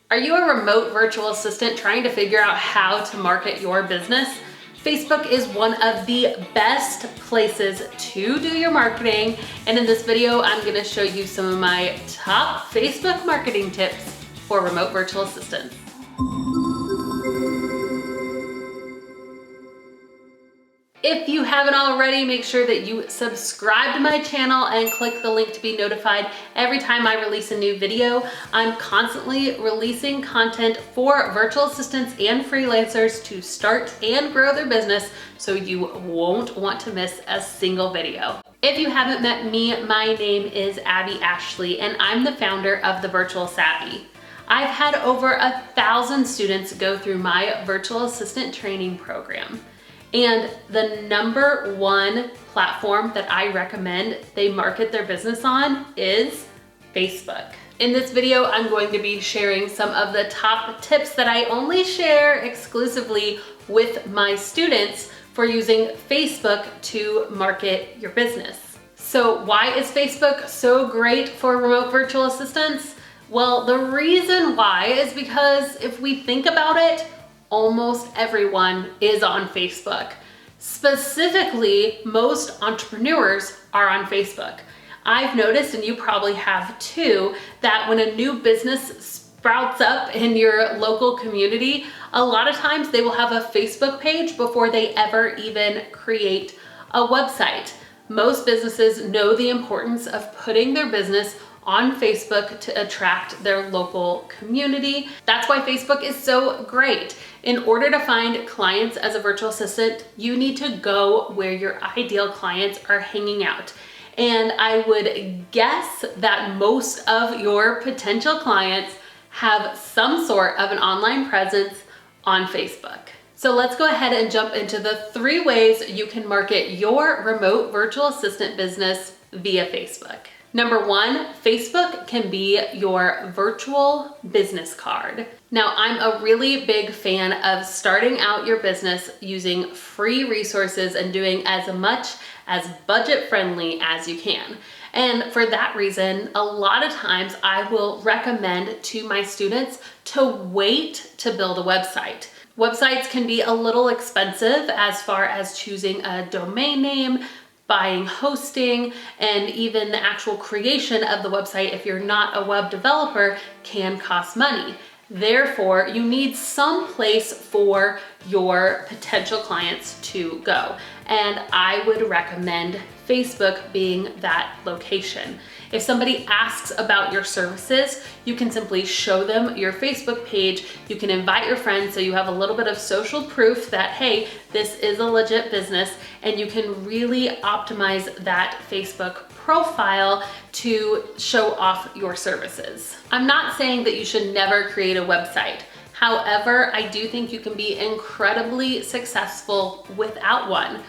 Are you a remote virtual assistant trying to figure out how to market your business? Facebook is one of the best places to do your marketing. And in this video, I'm gonna show you some of my top Facebook marketing tips for remote virtual assistants. If you haven't already, make sure that you subscribe to my channel and click the link to be notified every time I release a new video. I'm constantly releasing content for virtual assistants and freelancers to start and grow their business, so you won't want to miss a single video. If you haven't met me, my name is Abby Ashley, and I'm the founder of The Virtual Savvy. I've had over 1,000 students go through my virtual assistant training program. And the number one platform that I recommend they market their business on is Facebook. In this video, I'm going to be sharing some of the top tips that I only share exclusively with my students for using Facebook to market your business. So why is Facebook so great for remote virtual assistants? Well, the reason why is because if we think about it, almost everyone is on Facebook. Specifically, most entrepreneurs are on Facebook. I've noticed, and you probably have too, that when a new business sprouts up in your local community, a lot of times they will have a Facebook page before they ever even create a website. Most businesses know the importance of putting their business on Facebook to attract their local community. That's why Facebook is so great. In order to find clients as a virtual assistant, you need to go where your ideal clients are hanging out. And I would guess that most of your potential clients have some sort of an online presence on Facebook. So let's go ahead and jump into the 3 ways you can market your remote virtual assistant business via Facebook. Number 1, Facebook can be your virtual business card. Now, I'm a really big fan of starting out your business using free resources and doing as much as budget friendly as you can. And for that reason, a lot of times I will recommend to my students to wait to build a website. Websites can be a little expensive as far as choosing a domain name, buying hosting, and even the actual creation of the website, if you're not a web developer, can cost money. Therefore, you need some place for your potential clients to go. And I would recommend Facebook being that location. If somebody asks about your services, you can simply show them your Facebook page. You can invite your friends so you have a little bit of social proof that, hey, this is a legit business, and you can really optimize that Facebook profile to show off your services. I'm not saying that you should never create a website. However, I do think you can be incredibly successful without one.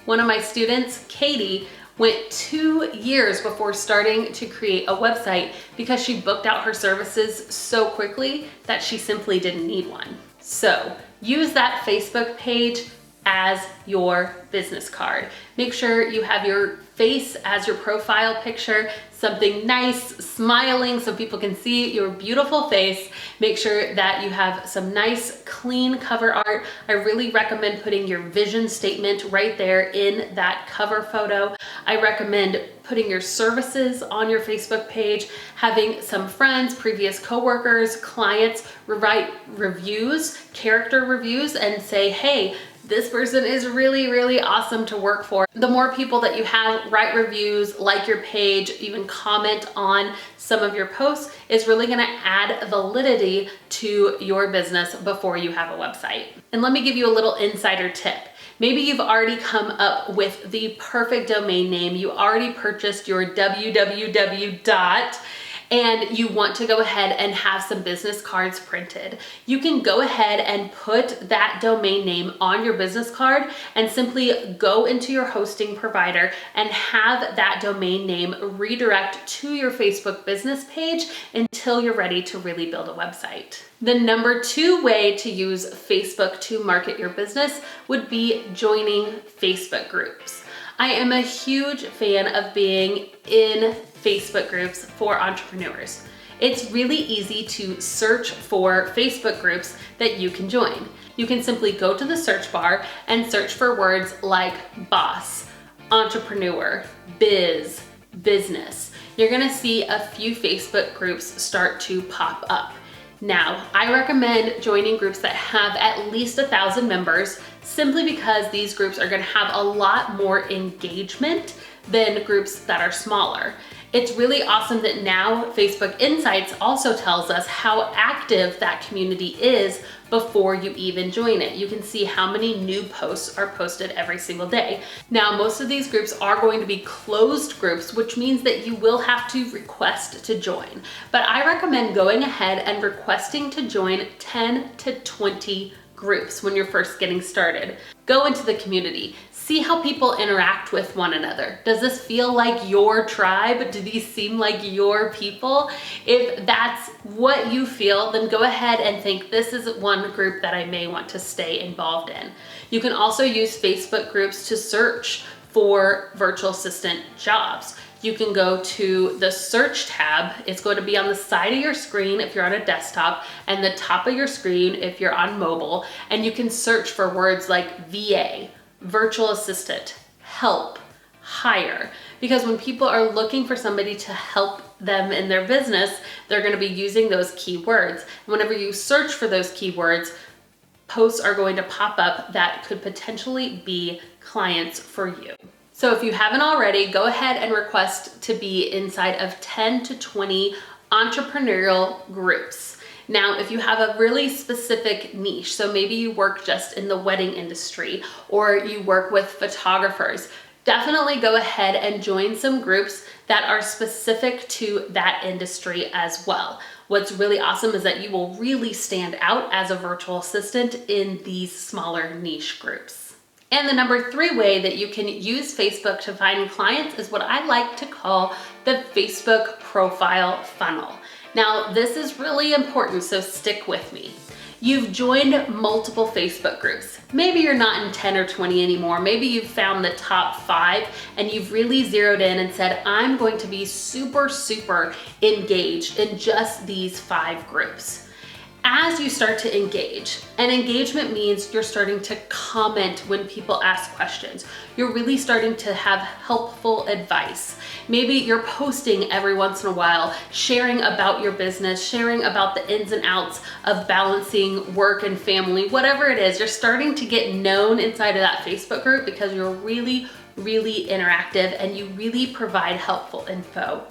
One of my students, Katie, went 2 years before starting to create a website because she booked out her services so quickly that she simply didn't need one. So use that Facebook page as your business card. Make sure you have your face as your profile picture, something nice, smiling so people can see your beautiful face. Make sure that you have some nice, clean cover art. I really recommend putting your vision statement right there in that cover photo. I recommend putting your services on your Facebook page, having some friends, previous coworkers, clients write reviews, character reviews, and say, hey, this person is really, really awesome to work for. The more people that you have write reviews, like your page, even comment on some of your posts is really gonna add validity to your business before you have a website. And let me give you a little insider tip. Maybe you've already come up with the perfect domain name. You already purchased your www dot, and you want to go ahead and have some business cards printed. You can go ahead and put that domain name on your business card and simply go into your hosting provider and have that domain name redirect to your Facebook business page until you're ready to really build a website. The number 2 way to use Facebook to market your business would be joining Facebook groups. I am a huge fan of being in Facebook groups for entrepreneurs. It's really easy to search for Facebook groups that you can join. You can simply go to the search bar and search for words like boss, entrepreneur, biz, business. You're gonna see a few Facebook groups start to pop up. Now, I recommend joining groups that have at least 1,000 members simply because these groups are gonna have a lot more engagement than groups that are smaller. It's really awesome that now Facebook Insights also tells us how active that community is before you even join it. You can see how many new posts are posted every single day. Now, most of these groups are going to be closed groups, which means that you will have to request to join. But I recommend going ahead and requesting to join 10 to 20 groups when you're first getting started. Go into the community. See how people interact with one another. Does this feel like your tribe? Do these seem like your people? If that's what you feel, then go ahead and think this is one group that I may want to stay involved in. You can also use Facebook groups to search for virtual assistant jobs. You can go to the search tab. It's going to be on the side of your screen if you're on a desktop and the top of your screen if you're on mobile. And you can search for words like VA, virtual assistant, help, hire. Because when people are looking for somebody to help them in their business, they're going to be using those keywords. And whenever you search for those keywords, posts are going to pop up that could potentially be clients for you. So if you haven't already, go ahead and request to be inside of 10 to 20 entrepreneurial groups. Now, if you have a really specific niche, so maybe you work just in the wedding industry or you work with photographers, definitely go ahead and join some groups that are specific to that industry as well. What's really awesome is that you will really stand out as a virtual assistant in these smaller niche groups. And the number 3 way that you can use Facebook to find clients is what I like to call the Facebook profile funnel. Now, this is really important, so stick with me. You've joined multiple Facebook groups. Maybe you're not in 10 or 20 anymore. Maybe you've found the top 5 and you've really zeroed in and said, I'm going to be super engaged in just these 5 groups. As you start to engage, and engagement means you're starting to comment when people ask questions. You're really starting to have helpful advice. Maybe you're posting every once in a while, sharing about your business, sharing about the ins and outs of balancing work and family, whatever it is. You're starting to get known inside of that Facebook group because you're really interactive and you really provide helpful info.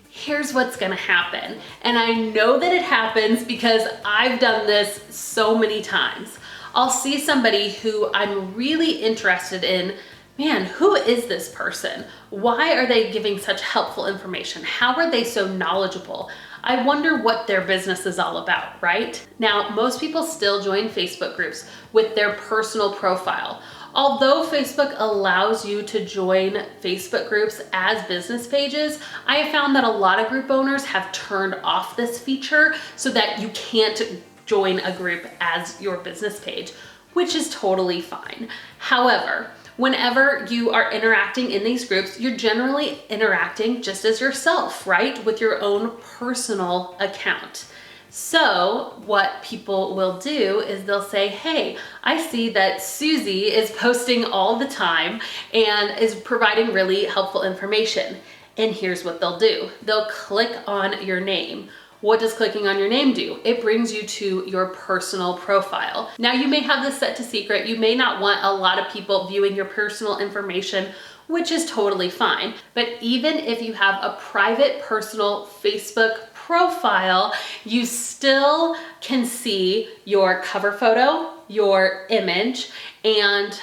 Here's what's gonna happen. And I know that it happens because I've done this so many times. I'll see somebody who I'm really interested in. Man, who is this person? Why are they giving such helpful information? How are they so knowledgeable? I wonder what their business is all about, right? Now, most people still join Facebook groups with their personal profile. Although Facebook allows you to join Facebook groups as business pages, I have found that a lot of group owners have turned off this feature so that you can't join a group as your business page, which is totally fine. However, whenever you are interacting in these groups, you're generally interacting just as yourself, right? With your own personal account. So what people will do is they'll say, hey, I see that Susie is posting all the time and is providing really helpful information. And here's what they'll do. They'll click on your name. What does clicking on your name do? It brings you to your personal profile. Now, you may have this set to secret. You may not want a lot of people viewing your personal information, which is totally fine. But even if you have a private personal Facebook profile, you still can see your cover photo, your image, and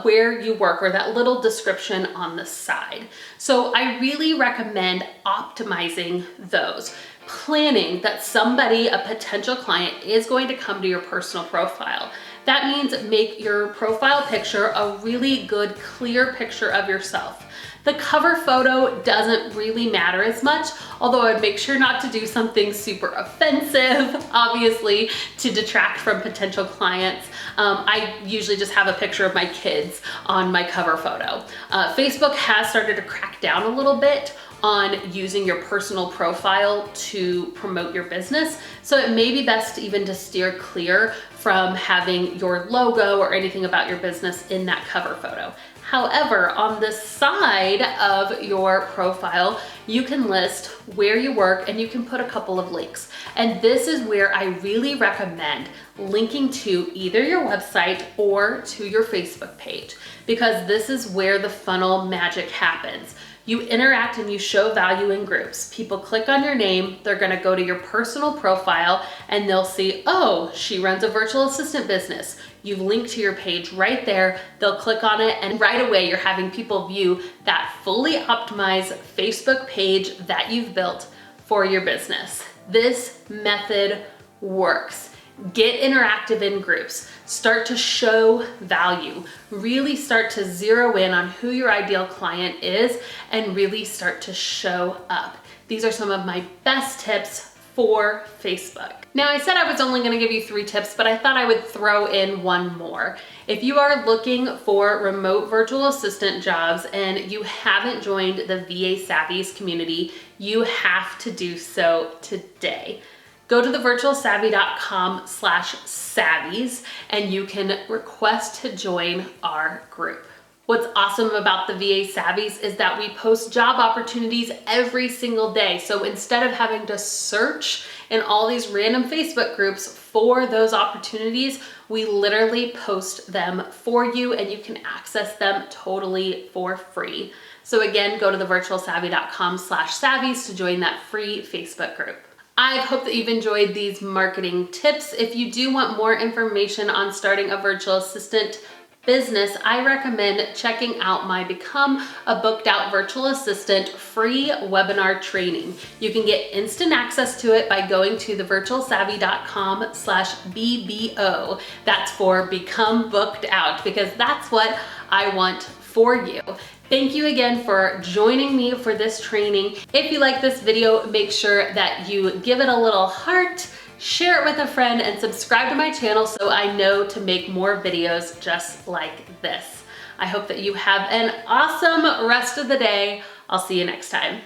where you work, or that little description on the side. So I really recommend optimizing those. Planning that somebody, a potential client, is going to come to your personal profile. That means make your profile picture a really good, clear picture of yourself. The cover photo doesn't really matter as much, although I'd make sure not to do something super offensive, obviously, to detract from potential clients. I usually just have a picture of my kids on my cover photo. Facebook has started to crack down a little bit on using your personal profile to promote your business. So it may be best even to steer clear from having your logo or anything about your business in that cover photo. However, on the side of your profile, you can list where you work and you can put a couple of links. And this is where I really recommend linking to either your website or to your Facebook page, because this is where the funnel magic happens. You interact and you show value in groups. People click on your name, they're gonna go to your personal profile and they'll see, oh, she runs a virtual assistant business. You've linked to your page right there. They'll click on it and right away you're having people view that fully optimized Facebook page that you've built for your business. This method works. Get interactive in groups. Start to show value. Really start to zero in on who your ideal client is and really start to show up. These are some of my best tips for Facebook. Now, I said I was only gonna give you 3 tips, but I thought I would throw in one more. If you are looking for remote virtual assistant jobs and you haven't joined the VA Savvies community, you have to do so today. Go to thevirtualsavvy.com/savvies and you can request to join our group. What's awesome about the VA Savvies is that we post job opportunities every single day. So instead of having to search in all these random Facebook groups for those opportunities, we literally post them for you and you can access them totally for free. So again, go to thevirtualsavvy.com/savvies to join that free Facebook group. I hope that you've enjoyed these marketing tips. If you do want more information on starting a virtual assistant business, I recommend checking out my Become a Booked Out Virtual Assistant free webinar training. You can get instant access to it by going to thevirtualsavvy.com/BBO. That's for Become Booked Out, because that's what I want for you. Thank you again for joining me for this training. If you like this video, make sure that you give it a little heart, share it with a friend, and subscribe to my channel so I know to make more videos just like this. I hope that you have an awesome rest of the day. I'll see you next time.